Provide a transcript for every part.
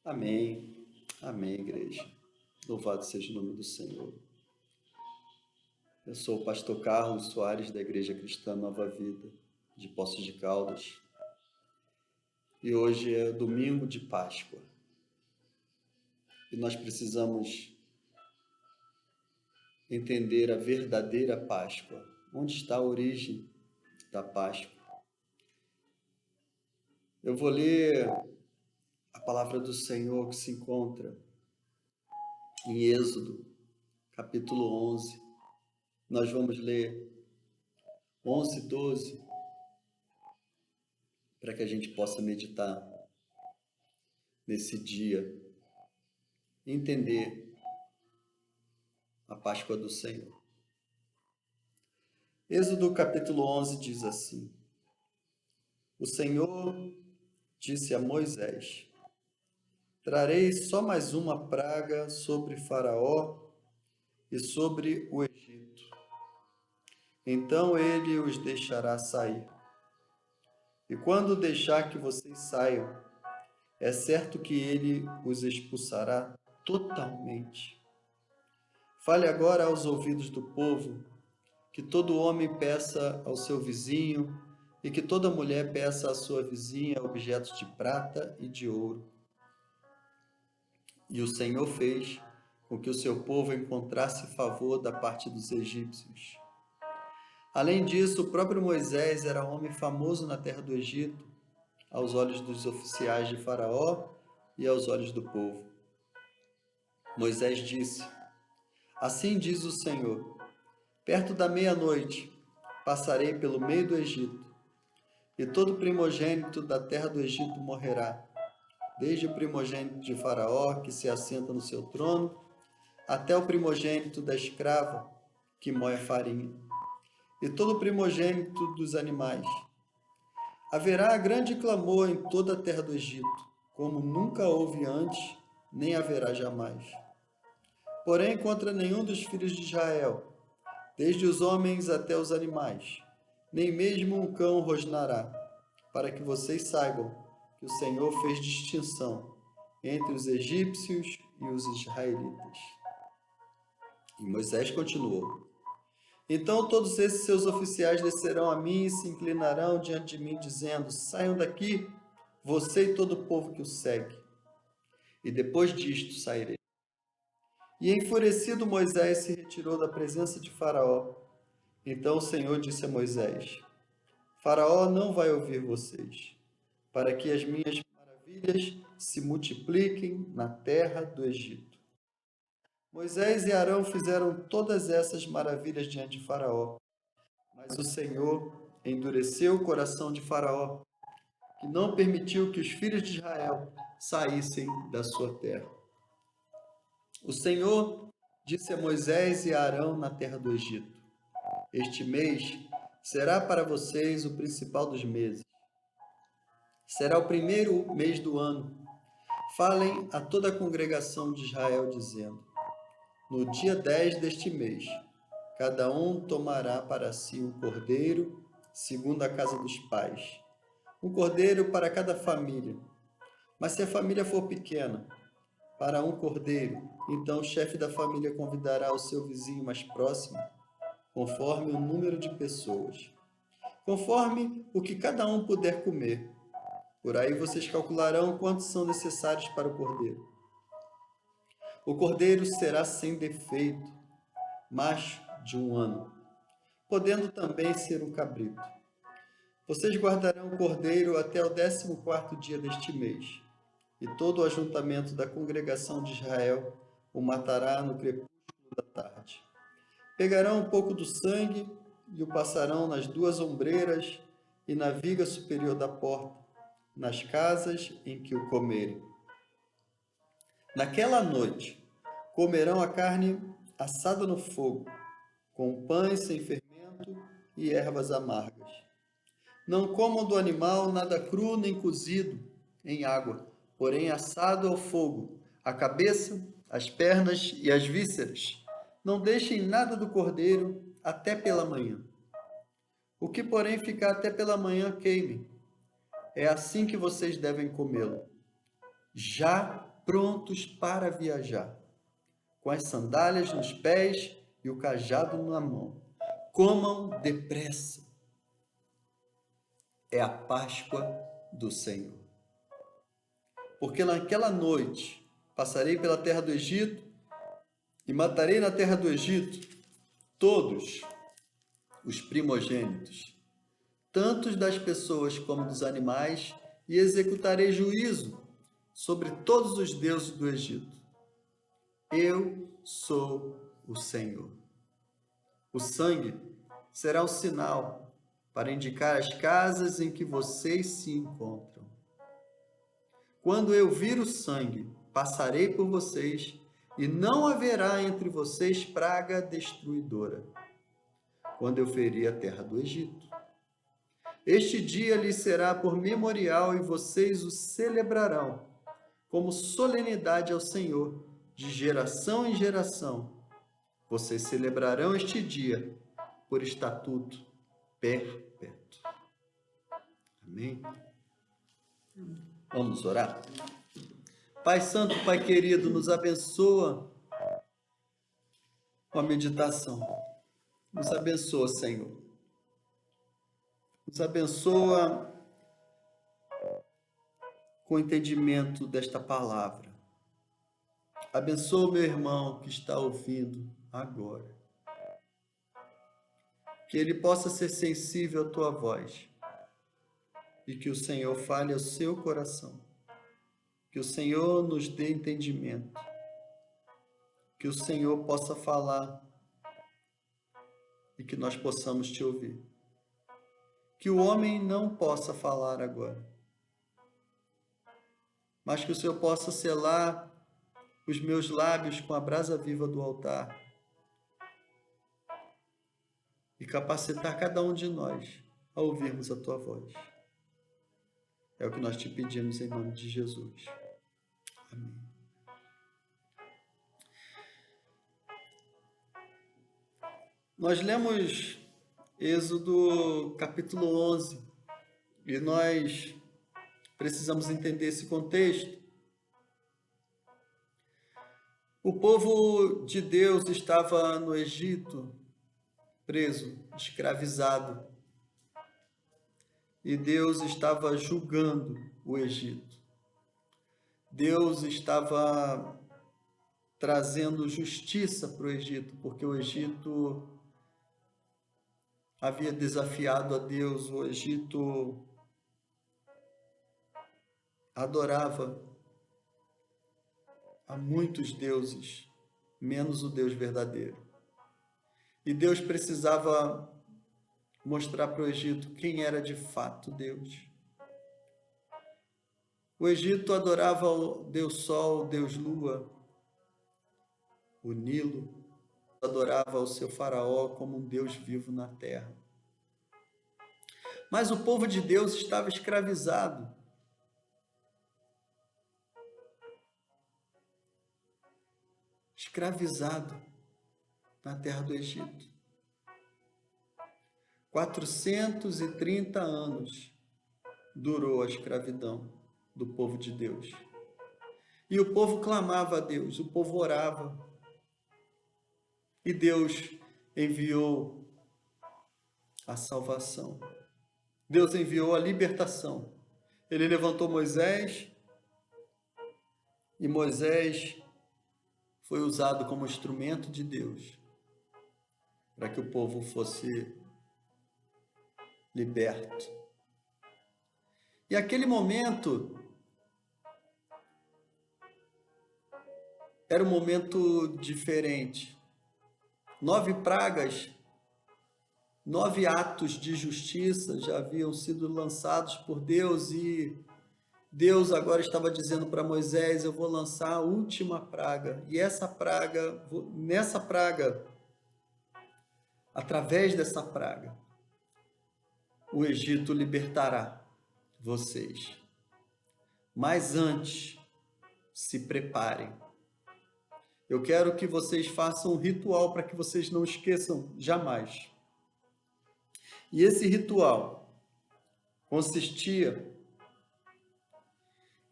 Amém. Amém, igreja. Louvado seja o nome do Senhor. Eu sou o pastor Carlos Soares, da Igreja Cristã Nova Vida, de Poços de Caldas. E hoje é domingo de Páscoa. E nós precisamos entender a verdadeira Páscoa. Onde está a origem da Páscoa? Eu vou ler a palavra do Senhor que se encontra em Êxodo, capítulo 11. Nós vamos ler 11, 12, para que a gente possa meditar nesse dia, entender a Páscoa do Senhor. Êxodo capítulo 11 diz assim: O Senhor disse a Moisés: Trarei só mais uma praga sobre Faraó e sobre o Egito. Então ele os deixará sair. E quando deixar que vocês saiam, é certo que ele os expulsará totalmente. Fale agora aos ouvidos do povo, que todo homem peça ao seu vizinho e que toda mulher peça à sua vizinha objetos de prata e de ouro. E o Senhor fez com que o seu povo encontrasse favor da parte dos egípcios. Além disso, o próprio Moisés era homem famoso na terra do Egito, aos olhos dos oficiais de Faraó e aos olhos do povo. Moisés disse: Assim diz o Senhor: Perto da meia-noite, passarei pelo meio do Egito, e todo primogênito da terra do Egito morrerá, desde o primogênito de Faraó, que se assenta no seu trono, até o primogênito da escrava, que moe a farinha, e todo o primogênito dos animais. Haverá grande clamor em toda a terra do Egito, como nunca houve antes, nem haverá jamais. Porém, contra nenhum dos filhos de Israel, desde os homens até os animais, nem mesmo um cão rosnará, para que vocês saibam que o Senhor fez distinção entre os egípcios e os israelitas. E Moisés continuou: Então todos esses seus oficiais descerão a mim e se inclinarão diante de mim, dizendo: Saiam daqui, você e todo o povo que o segue. E depois disto sairei. E enfurecido Moisés se retirou da presença de Faraó. Então o Senhor disse a Moisés: Faraó não vai ouvir vocês, para que as minhas maravilhas se multipliquem na terra do Egito. Moisés e Arão fizeram todas essas maravilhas diante de Faraó, mas o Senhor endureceu o coração de Faraó, que não permitiu que os filhos de Israel saíssem da sua terra. O Senhor disse a Moisés e a Arão na terra do Egito: Este mês será para vocês o principal dos meses. Será o primeiro mês do ano. Falem a toda a congregação de Israel, dizendo: No dia 10 deste mês, cada um tomará para si um cordeiro, segundo a casa dos pais, um cordeiro para cada família. Mas se a família for pequena, para um cordeiro, então o chefe da família convidará o seu vizinho mais próximo, conforme o número de pessoas, conforme o que cada um puder comer. Por aí vocês calcularão quantos são necessários para o cordeiro. O cordeiro será sem defeito, macho de 1 ano, podendo também ser um cabrito. Vocês guardarão o cordeiro até o 14º dia deste mês, e todo o ajuntamento da congregação de Israel o matará no crepúsculo da tarde. Pegarão um pouco do sangue e o passarão nas 2 ombreiras e na viga superior da porta, nas casas em que o comerem. Naquela noite, comerão a carne assada no fogo, com pães sem fermento e ervas amargas. Não comam do animal nada cru nem cozido em água, porém assado ao fogo, a cabeça, as pernas e as vísceras. Não deixem nada do cordeiro até pela manhã. O que, porém, ficar até pela manhã, queimem. É assim que vocês devem comê-lo. já prontos para viajar, com as sandálias nos pés e o cajado na mão. Comam depressa. É a Páscoa do Senhor. Porque naquela noite passarei pela terra do Egito e matarei na terra do Egito todos os primogênitos, tanto das pessoas como dos animais, e executarei juízo sobre todos os deuses do Egito. Eu sou o Senhor. O sangue será um sinal para indicar as casas em que vocês se encontram. Quando eu vir o sangue, passarei por vocês, e não haverá entre vocês praga destruidora, quando eu ferir a terra do Egito. Este dia lhes será por memorial, e vocês o celebrarão como solenidade ao Senhor, de geração em geração. Vocês celebrarão este dia por estatuto perpétuo. Amém? Vamos orar? Pai Santo, Pai querido, nos abençoa com a meditação. Nos abençoa, Senhor. Nos abençoa com o entendimento desta palavra. Abençoa o meu irmão que está ouvindo agora. Que ele possa ser sensível à tua voz. E que o Senhor fale ao seu coração. Que o Senhor nos dê entendimento. Que o Senhor possa falar e que nós possamos te ouvir. Que o homem não possa falar agora, mas que o Senhor possa selar os meus lábios com a brasa viva do altar e capacitar cada um de nós a ouvirmos a tua voz. É o que nós te pedimos em nome de Jesus. Amém. Nós lemos Êxodo capítulo 11 e nós precisamos entender esse contexto. O povo de Deus estava no Egito, preso, escravizado, e Deus estava julgando o Egito. Deus estava trazendo justiça para o Egito, porque o Egito havia desafiado a Deus. O Egito adorava a muitos deuses, menos o Deus verdadeiro. E Deus precisava mostrar para o Egito quem era de fato Deus. O Egito adorava o Deus Sol, o Deus Lua, o Nilo, adorava o seu faraó como um Deus vivo na terra. Mas o povo de Deus estava escravizado. Escravizado na terra do Egito. 430 anos durou a escravidão do povo de Deus. E o povo clamava a Deus, o povo orava. E Deus enviou a salvação. Deus enviou a libertação. Ele levantou Moisés, e Moisés foi usado como instrumento de Deus para que o povo fosse liberto. E aquele momento era um momento diferente. 9 pragas, 9 atos de justiça já haviam sido lançados por Deus, e Deus agora estava dizendo para Moisés: eu vou lançar a última praga, e nessa praga, através dessa praga, o Egito libertará vocês. Mas antes, se preparem. Eu quero que vocês façam um ritual para que vocês não esqueçam jamais. E esse ritual consistia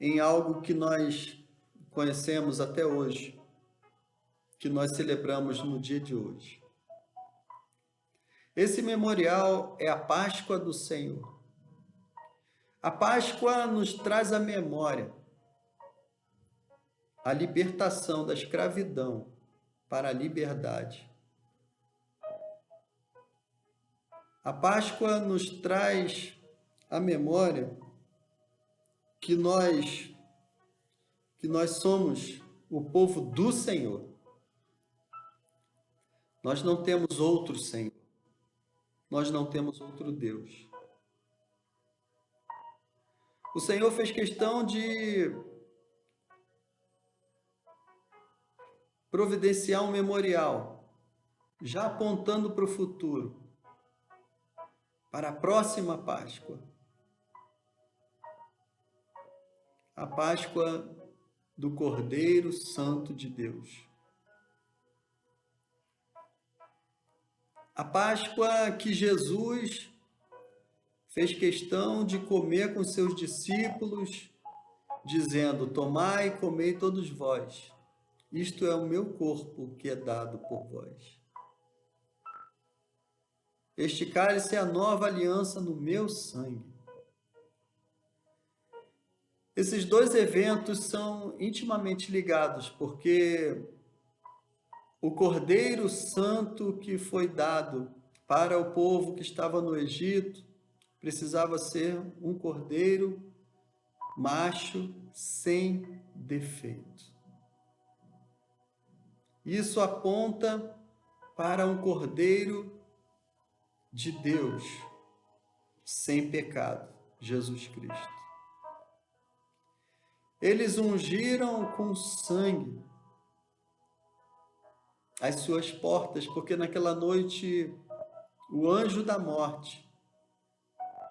em algo que nós conhecemos até hoje, que nós celebramos no dia de hoje. Esse memorial é a Páscoa do Senhor. A Páscoa nos traz à memória a libertação da escravidão para a liberdade. A Páscoa nos traz à memória que nós somos o povo do Senhor. Nós não temos outro Senhor. Nós não temos outro Deus. O Senhor fez questão de providenciar um memorial, já apontando para o futuro, para a próxima Páscoa. A Páscoa do Cordeiro Santo de Deus. A Páscoa que Jesus fez questão de comer com seus discípulos, dizendo: tomai e comei todos vós. Isto é o meu corpo que é dado por vós. Este cálice é a nova aliança no meu sangue. Esses dois eventos são intimamente ligados, porque o Cordeiro Santo que foi dado para o povo que estava no Egito precisava ser um cordeiro macho sem defeito. Isso aponta para um cordeiro de Deus sem pecado, Jesus Cristo. Eles ungiram com sangue as suas portas, porque naquela noite o anjo da morte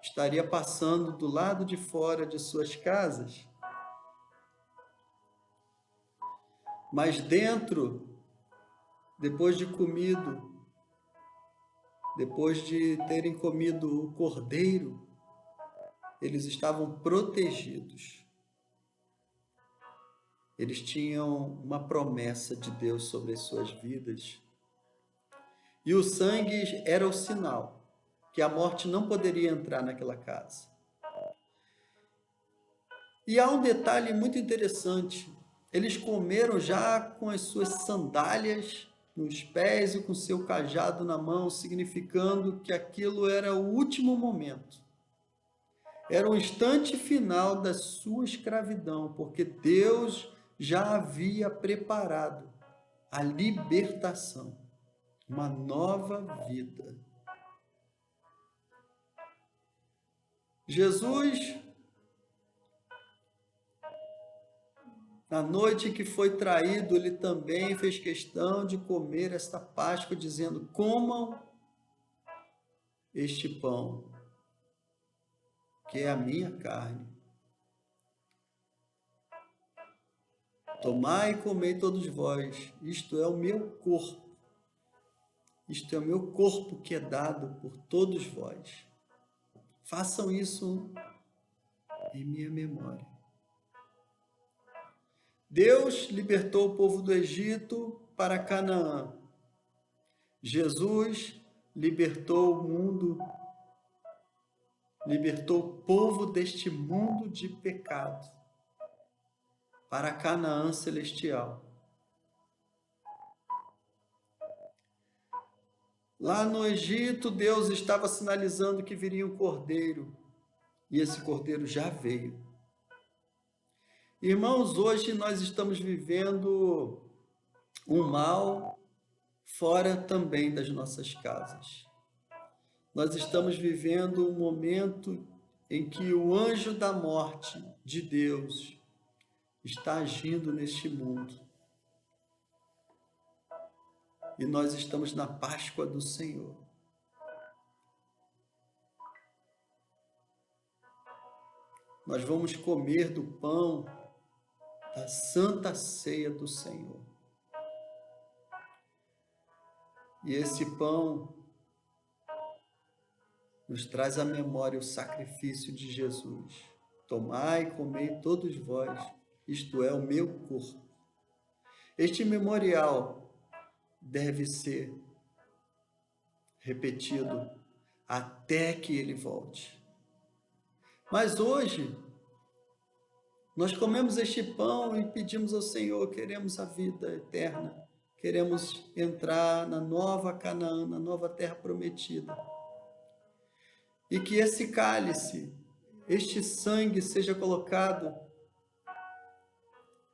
estaria passando do lado de fora de suas casas. Mas dentro, depois de terem comido o cordeiro, eles estavam protegidos. Eles tinham uma promessa de Deus sobre as suas vidas. E o sangue era o sinal que a morte não poderia entrar naquela casa. E há um detalhe muito interessante. Eles comeram já com as suas sandálias nos pés e com seu cajado na mão, significando que aquilo era o último momento. Era o instante final da sua escravidão, porque Deus já havia preparado a libertação, uma nova vida. Jesus, na noite que foi traído, ele também fez questão de comer esta Páscoa, dizendo: comam este pão, que é a minha carne. Tomai e comei todos vós, isto é o meu corpo. Isto é o meu corpo que é dado por todos vós. Façam isso em minha memória. Deus libertou o povo do Egito para Canaã. Jesus libertou o mundo, libertou o povo deste mundo de pecado para Canaã celestial. Lá no Egito, Deus estava sinalizando que viria um cordeiro, e esse cordeiro já veio. Irmãos, hoje nós estamos vivendo um mal fora também das nossas casas. Nós estamos vivendo um momento em que o anjo da morte de Deus está agindo neste mundo. E nós estamos na Páscoa do Senhor. Nós vamos comer do pão da Santa Ceia do Senhor. E esse pão nos traz à memória o sacrifício de Jesus. tomai e comei todos vós, isto é o meu corpo. Este memorial deve ser repetido até que ele volte. Mas hoje, nós comemos este pão e pedimos ao Senhor, queremos a vida eterna, queremos entrar na nova Canaã, na nova terra prometida. E que esse cálice, este sangue seja colocado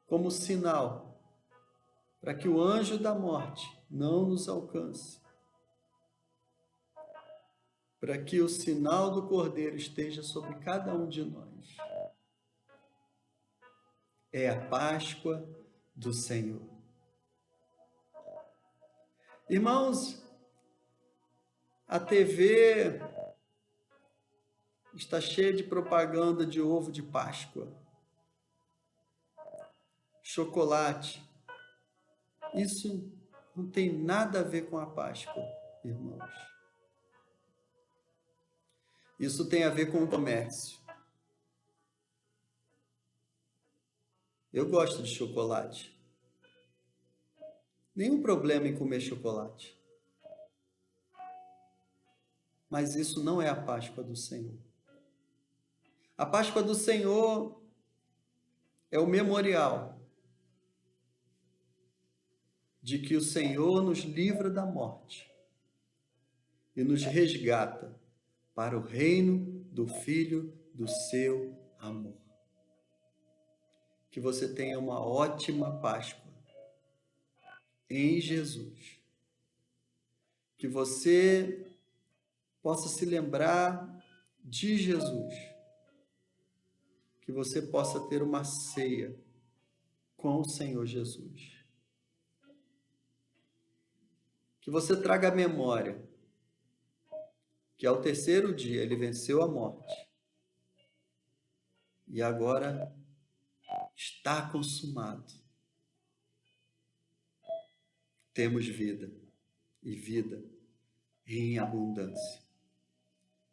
como sinal, para que o anjo da morte não nos alcance, para que o sinal do Cordeiro esteja sobre cada um de nós. É a Páscoa do Senhor. Irmãos, a TV está cheia de propaganda de ovo de Páscoa, chocolate. Isso não tem nada a ver com a Páscoa, irmãos. Isso tem a ver com o comércio. Eu gosto de chocolate. Nenhum problema em comer chocolate. Mas isso não é a Páscoa do Senhor. A Páscoa do Senhor é o memorial de que o Senhor nos livra da morte e nos resgata para o reino do Filho do seu amor. Que você tenha uma ótima Páscoa em Jesus. Que você possa se lembrar de Jesus. Que você possa ter uma ceia com o Senhor Jesus. Que você traga a memória que ao terceiro dia ele venceu a morte. E agora está consumado. Temos vida e vida em abundância.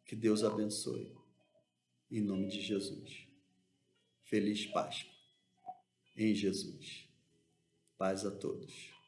Que Deus abençoe. Em nome de Jesus. Feliz Páscoa. Em Jesus. Paz a todos.